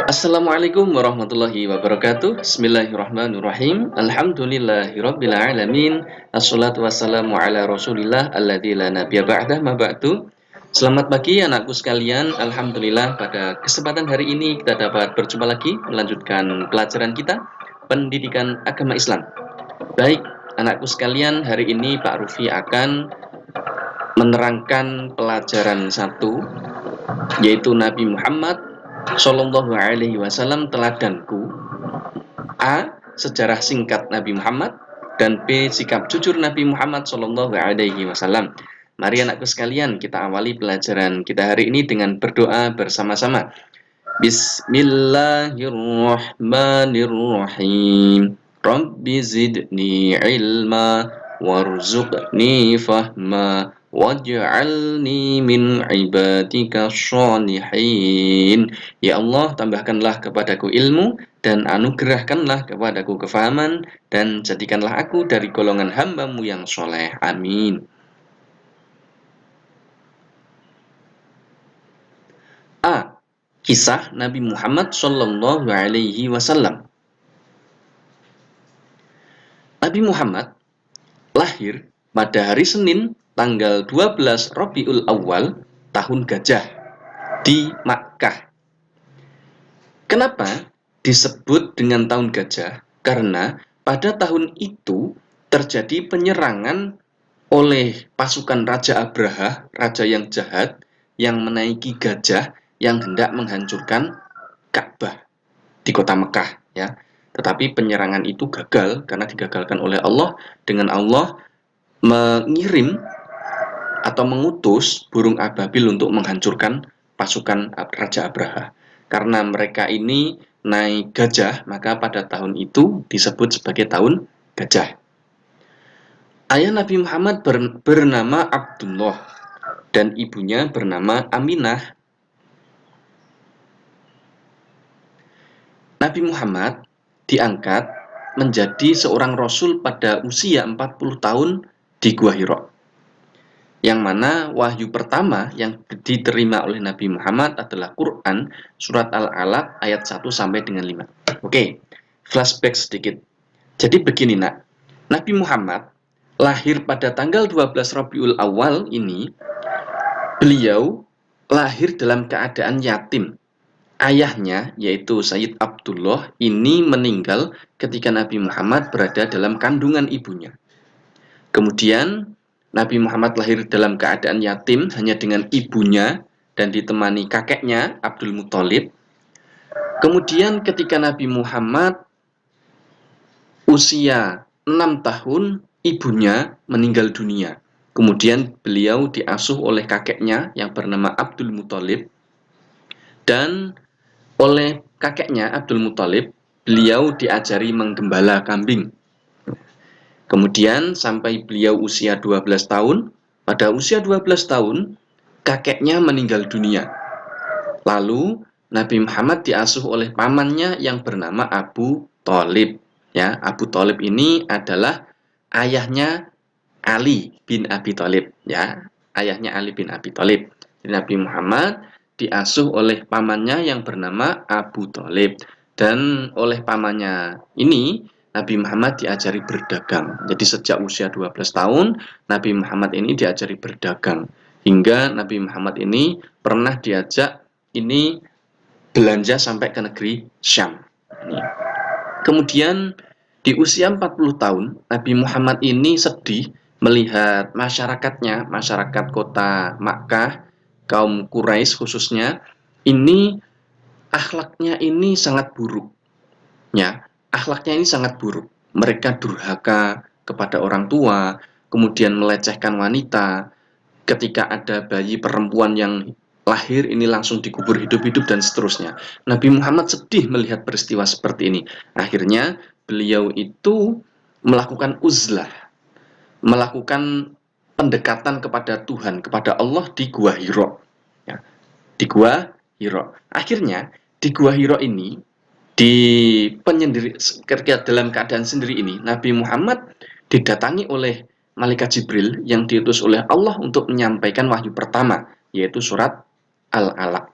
Assalamualaikum warahmatullahi wabarakatuh. Bismillahirrahmanirrahim. Alhamdulillahirabbil alamin. Assalatu wassalamu ala Rasulillah alladzi la nabiyya ba'dah ma ba'du. Selamat pagi anakku sekalian. Alhamdulillah pada kesempatan hari ini kita dapat berjumpa lagi melanjutkan pelajaran kita pendidikan agama Islam. Baik, anakku sekalian, hari ini Pak Rufi akan menerangkan pelajaran 1 yaitu Nabi Muhammad Shallallahu Alaihi Wasallam teladanku. A. Sejarah singkat Nabi Muhammad. Dan B. Sikap jujur Nabi Muhammad Shallallahu Alaihi Wasallam. Mari anakku sekalian, kita awali pelajaran kita hari ini dengan berdoa bersama-sama. Bismillahirrahmanirrahim. Rabbi zidni ilma warzuqni fahma waj'alni min ibadika sholihin. Ya Allah, tambahkanlah kepadaku ilmu dan anugerahkanlah kepadaku kefahaman dan jadikanlah aku dari golongan hamba-Mu yang soleh. Amin. A. Kisah Nabi Muhammad Shallallahu Alaihi Wasallam. Nabi Muhammad lahir pada hari Senin tanggal 12 Rabiul Awal tahun Gajah di Makkah. Kenapa disebut dengan tahun Gajah? Karena pada tahun itu terjadi penyerangan oleh pasukan Raja Abraha, raja yang jahat, yang menaiki gajah yang hendak menghancurkan Ka'bah di kota Mekah, ya. Tetapi penyerangan itu gagal karena digagalkan oleh Allah dengan Allah mengirim atau mengutus burung ababil untuk menghancurkan pasukan Raja Abraha. Karena mereka ini naik gajah, maka pada tahun itu disebut sebagai tahun gajah. Ayah Nabi Muhammad bernama Abdullah dan ibunya bernama Aminah. Nabi Muhammad diangkat menjadi seorang rasul pada usia 40 tahun di Gua Hira. Yang mana wahyu pertama yang diterima oleh Nabi Muhammad adalah Quran surat Al-Alaq ayat 1 sampai dengan 5. Oke, flashback sedikit. Jadi begini nak, Nabi Muhammad lahir pada tanggal 12 Rabiul Awal ini, beliau lahir dalam keadaan yatim. Ayahnya, yaitu Sayyid Abdullah, ini meninggal ketika Nabi Muhammad berada dalam kandungan ibunya. Kemudian, Nabi Muhammad lahir dalam keadaan yatim hanya dengan ibunya dan ditemani kakeknya, Abdul Muthalib. Kemudian ketika Nabi Muhammad usia 6 tahun, ibunya meninggal dunia. Kemudian beliau diasuh oleh kakeknya yang bernama Abdul Muthalib. Dan oleh kakeknya Abdul Muthalib, beliau diajari menggembala kambing. Kemudian sampai beliau usia 12 tahun, pada usia 12 tahun, kakeknya meninggal dunia. Lalu Nabi Muhammad diasuh oleh pamannya yang bernama Abu Thalib. Ya, Abu Thalib ini adalah ayahnya Ali bin Abi Thalib. Ya, ayahnya Ali bin Abi Thalib. Jadi Nabi Muhammad diasuh oleh pamannya yang bernama Abu Thalib. Dan oleh pamannya ini, Nabi Muhammad diajari berdagang. Jadi sejak usia 12 tahun, Nabi Muhammad ini diajari berdagang. Hingga Nabi Muhammad ini pernah diajak ini belanja sampai ke negeri Syam. Kemudian di usia 40 tahun, Nabi Muhammad ini sedih melihat masyarakatnya, masyarakat kota Makkah, kaum Quraisy khususnya, ini akhlaknya ini sangat buruk. Ya, akhlaknya ini sangat buruk. Mereka durhaka kepada orang tua, kemudian melecehkan wanita. Ketika ada bayi perempuan yang lahir ini langsung dikubur hidup-hidup dan seterusnya. Nabi Muhammad sedih melihat peristiwa seperti ini. Akhirnya beliau itu melakukan uzlah, melakukan pendekatan kepada Tuhan, kepada Allah di Gua Hira. Ya, di Gua Hira. Akhirnya di Gua Hira ini, di penyendiri, dalam keadaan sendiri ini, Nabi Muhammad didatangi oleh malaikat Jibril yang diutus oleh Allah untuk menyampaikan wahyu pertama, yaitu surat Al-Alaq.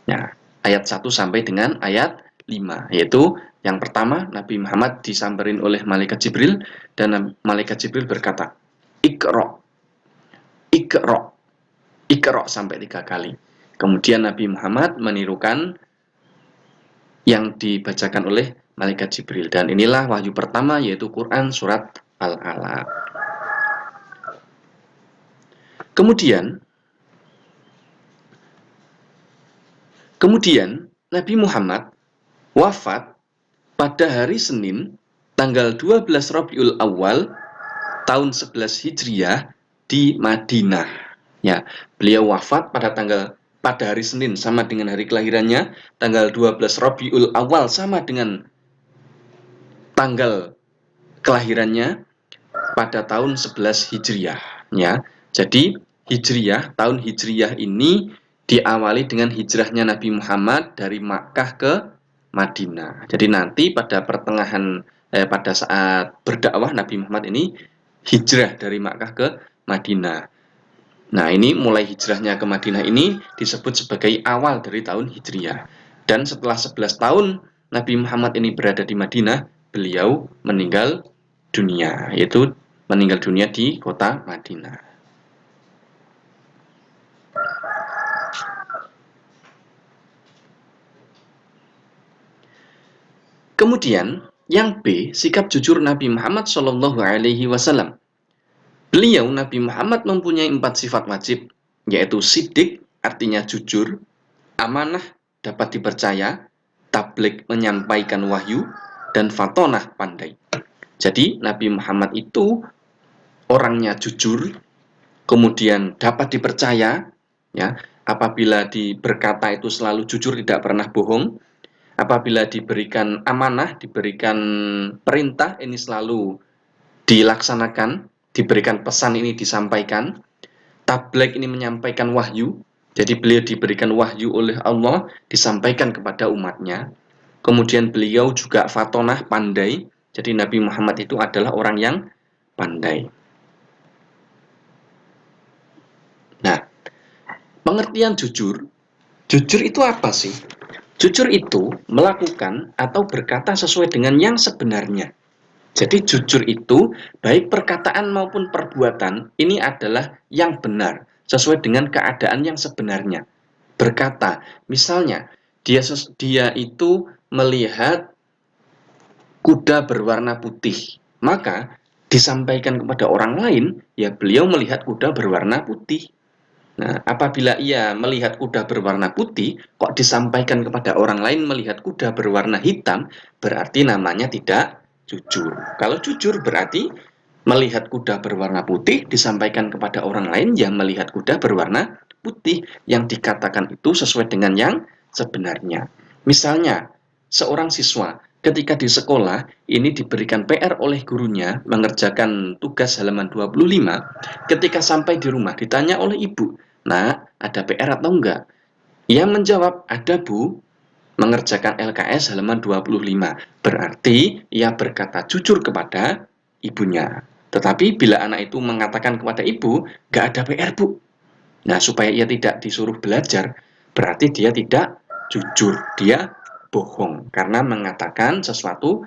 Ya, ayat 1 sampai dengan ayat 5, yaitu yang pertama Nabi Muhammad disamperin oleh malaikat Jibril dan malaikat Jibril berkata, Iqra, Iqra, Iqra sampai 3 kali. Kemudian Nabi Muhammad menirukan yang dibacakan oleh malaikat Jibril, dan inilah wahyu pertama yaitu Quran surat Al-Alaq. Kemudian Nabi Muhammad wafat pada hari Senin tanggal 12 Rabiul Awal tahun 11 Hijriah di Madinah. Ya, beliau wafat pada hari Senin sama dengan hari kelahirannya, tanggal 12 Rabiul Awal sama dengan tanggal kelahirannya pada tahun 11 Hijriah. Ya, jadi tahun Hijriah ini diawali dengan hijrahnya Nabi Muhammad dari Makkah ke Madinah. Jadi nanti pada pada saat berdakwah Nabi Muhammad ini hijrah dari Makkah ke Madinah. Nah, ini mulai hijrahnya ke Madinah ini disebut sebagai awal dari tahun Hijriah. Dan setelah 11 tahun Nabi Muhammad ini berada di Madinah, beliau meninggal dunia, yaitu meninggal dunia di kota Madinah. Kemudian yang B, sikap jujur Nabi Muhammad SAW. Beliau Nabi Muhammad mempunyai 4 sifat wajib, yaitu sidik, artinya jujur, amanah, dapat dipercaya, tabligh, menyampaikan wahyu, dan fatonah, pandai. Jadi Nabi Muhammad itu orangnya jujur, kemudian dapat dipercaya, ya, apabila berkata itu selalu jujur, tidak pernah bohong. Apabila diberikan amanah, diberikan perintah, ini selalu dilaksanakan, diberikan pesan ini disampaikan. Tabligh ini menyampaikan wahyu, jadi beliau diberikan wahyu oleh Allah, disampaikan kepada umatnya. Kemudian beliau juga fatonah, pandai, jadi Nabi Muhammad itu adalah orang yang pandai. Nah, pengertian jujur itu apa sih? Jujur itu melakukan atau berkata sesuai dengan yang sebenarnya. Jadi jujur itu baik perkataan maupun perbuatan ini adalah yang benar, sesuai dengan keadaan yang sebenarnya. Berkata, misalnya dia itu melihat kuda berwarna putih, maka disampaikan kepada orang lain, ya beliau melihat kuda berwarna putih. Nah, apabila ia melihat kuda berwarna putih, kok disampaikan kepada orang lain melihat kuda berwarna hitam, berarti namanya tidak jujur. Kalau jujur berarti melihat kuda berwarna putih, disampaikan kepada orang lain yang melihat kuda berwarna putih. Yang dikatakan itu sesuai dengan yang sebenarnya. Misalnya, seorang siswa ketika di sekolah ini diberikan PR oleh gurunya mengerjakan tugas halaman 25, ketika sampai di rumah ditanya oleh ibu, "Nah, ada PR atau enggak?" Ia menjawab, "Ada, Bu." Mengerjakan LKS halaman 25. Berarti ia berkata jujur kepada ibunya. Tetapi bila anak itu mengatakan kepada ibu, "Enggak ada PR, Bu." Nah, supaya ia tidak disuruh belajar, berarti dia tidak jujur. Dia bohong karena mengatakan sesuatu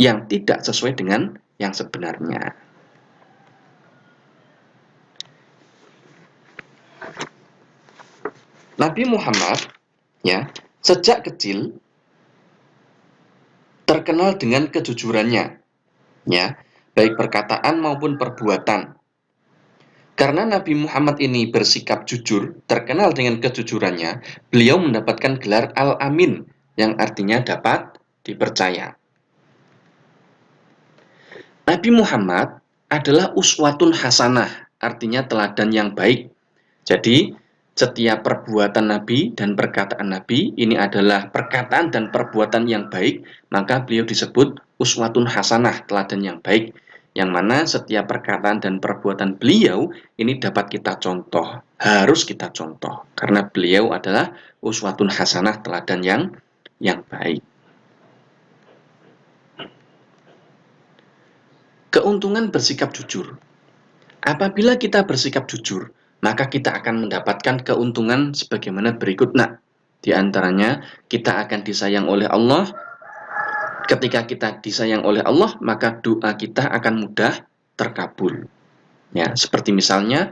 yang tidak sesuai dengan yang sebenarnya. Nabi Muhammad, ya, sejak kecil terkenal dengan kejujurannya, ya, baik perkataan maupun perbuatan. Karena Nabi Muhammad ini bersikap jujur, terkenal dengan kejujurannya, beliau mendapatkan gelar Al-Amin, yang artinya dapat dipercaya. Nabi Muhammad adalah uswatun hasanah, artinya teladan yang baik. Jadi, setiap perbuatan Nabi dan perkataan Nabi ini adalah perkataan dan perbuatan yang baik, maka beliau disebut uswatun hasanah, teladan yang baik. Yang mana setiap perkataan dan perbuatan beliau ini dapat kita contoh, harus kita contoh, karena beliau adalah uswatun hasanah, teladan yang baik. Keuntungan bersikap jujur. Apabila kita bersikap jujur, maka kita akan mendapatkan keuntungan sebagaimana berikut. Nah, Di antaranya kita akan disayang oleh Allah. Ketika kita disayang oleh Allah, maka doa kita akan mudah terkabul. Ya, seperti misalnya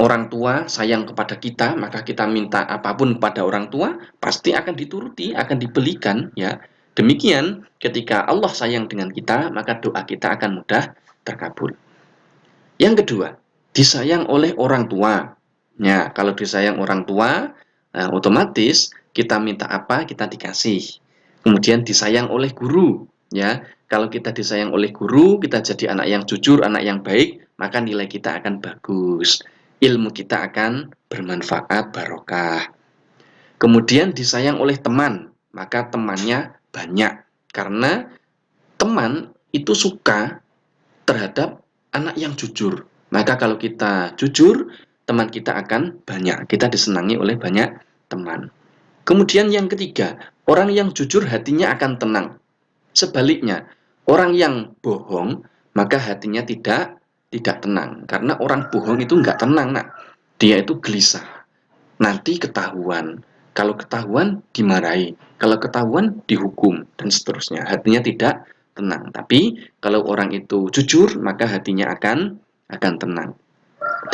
orang tua sayang kepada kita, maka kita minta apapun kepada orang tua, pasti akan dituruti, akan dibelikan, ya. Demikian, ketika Allah sayang dengan kita, maka doa kita akan mudah terkabul. Yang kedua, disayang oleh orang tua. Ya, kalau disayang orang tua, nah, otomatis kita minta apa, kita dikasih. Kemudian disayang oleh guru, ya. Kalau kita disayang oleh guru, kita jadi anak yang jujur, anak yang baik, maka nilai kita akan bagus. Ilmu kita akan bermanfaat, barokah. Kemudian disayang oleh teman, maka temannya banyak. Karena teman itu suka terhadap anak yang jujur. Maka kalau kita jujur, teman kita akan banyak. Kita disenangi oleh banyak teman. Kemudian yang ketiga, orang yang jujur hatinya akan tenang. Sebaliknya, orang yang bohong, maka hatinya tidak tenang. Karena orang bohong itu nggak tenang, nak. Dia itu gelisah. Nanti ketahuan. Kalau ketahuan, dimarahi. Kalau ketahuan, dihukum. Dan seterusnya. Hatinya tidak tenang. Tapi, kalau orang itu jujur, maka hatinya akan tenang.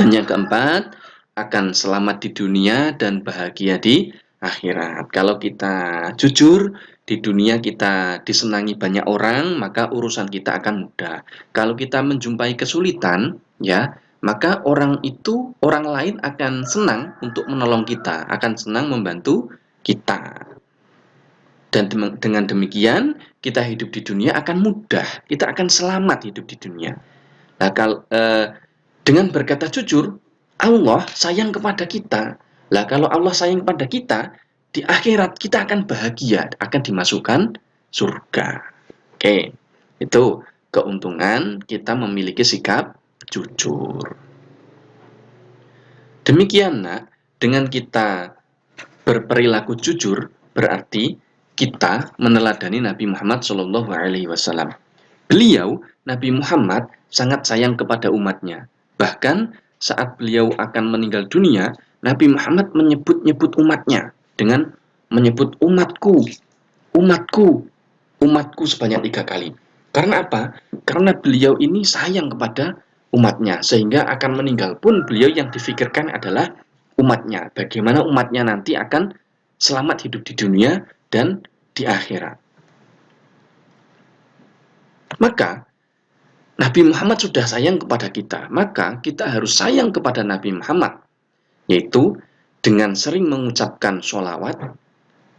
Dan yang keempat, akan selamat di dunia dan bahagia di akhirat. Kalau kita jujur, di dunia kita disenangi banyak orang, maka urusan kita akan mudah. Kalau kita menjumpai kesulitan, ya, maka orang lain akan senang untuk menolong kita, akan senang membantu kita. Dan dengan demikian, kita hidup di dunia akan mudah, kita akan selamat hidup di dunia. Nah, dengan berkata jujur, Allah sayang kepada kita. Lah kalau Allah sayang kepada kita, di akhirat kita akan bahagia, akan dimasukkan surga. Oke, itu keuntungan kita memiliki sikap jujur. Demikian, nak, dengan kita berperilaku jujur, berarti kita meneladani Nabi Muhammad SAW. Beliau, Nabi Muhammad, sangat sayang kepada umatnya. Bahkan saat beliau akan meninggal dunia, Nabi Muhammad menyebut-nyebut umatnya dengan menyebut umatku, umatku, umatku sebanyak 3 kali. Karena apa? Karena beliau ini sayang kepada umatnya, sehingga akan meninggal pun beliau yang difikirkan adalah umatnya. Bagaimana umatnya nanti akan selamat hidup di dunia dan di akhirat. Maka Nabi Muhammad sudah sayang kepada kita, maka kita harus sayang kepada Nabi Muhammad, yaitu dengan sering mengucapkan sholawat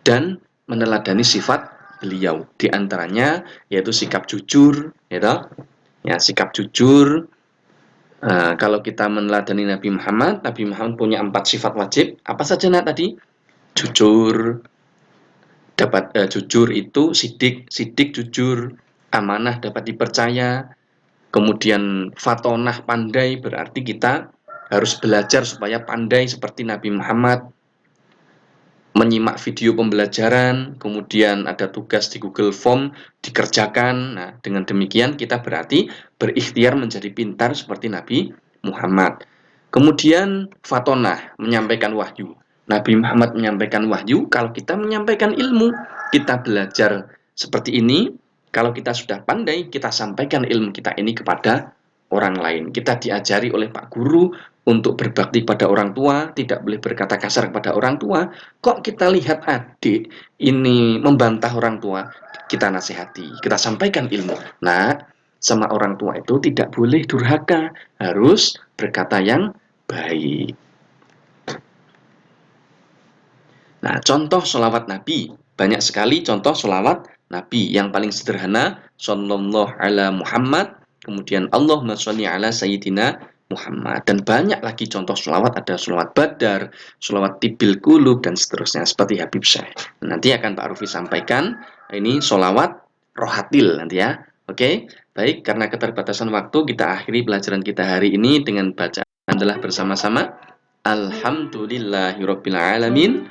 dan meneladani sifat beliau. Di antaranya yaitu sikap jujur, ya, sikap jujur. Kalau kita meneladani Nabi Muhammad punya 4 sifat wajib. Apa saja, nak, tadi? Jujur. Jujur itu sidik jujur, amanah dapat dipercaya. Kemudian fatonah, pandai, berarti kita harus belajar supaya pandai seperti Nabi Muhammad. Menyimak video pembelajaran, kemudian ada tugas di Google Form, dikerjakan. Nah, dengan demikian kita berarti berikhtiar menjadi pintar seperti Nabi Muhammad. Kemudian fatonah, menyampaikan wahyu. Nabi Muhammad menyampaikan wahyu, kalau kita menyampaikan ilmu, kita belajar seperti ini. Kalau kita sudah pandai, kita sampaikan ilmu kita ini kepada orang lain. Kita diajari oleh Pak Guru untuk berbakti pada orang tua, tidak boleh berkata kasar kepada orang tua. Kok kita lihat adik ini membantah orang tua, kita nasihati, kita sampaikan ilmu. Nah, sama orang tua itu tidak boleh durhaka, harus berkata yang baik. Nah, contoh sholawat Nabi. Banyak sekali contoh sholawat Nabi. Yang paling sederhana, Sallallahu ala Muhammad, kemudian Allahumma sholli ala Sayyidina Muhammad. Dan banyak lagi contoh sholawat, ada sholawat Badar, sholawat Tibil Qulub, dan seterusnya, seperti Habib Syekh. Nanti akan Pak Rufi sampaikan, ini sholawat rohatil nanti ya. Oke, baik, karena keterbatasan waktu, kita akhiri pelajaran kita hari ini dengan bacaan adalah bersama-sama. Alhamdulillahirabbil alamin.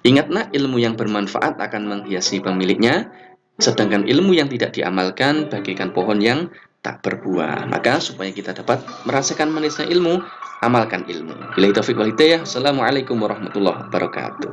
Ingatlah, ilmu yang bermanfaat akan menghiasi pemiliknya, sedangkan ilmu yang tidak diamalkan bagaikan pohon yang tak berbuah. Maka supaya kita dapat merasakan manisnya ilmu, amalkan ilmu. Billahi taufiq wal hidayah. Assalamualaikum warahmatullahi wabarakatuh.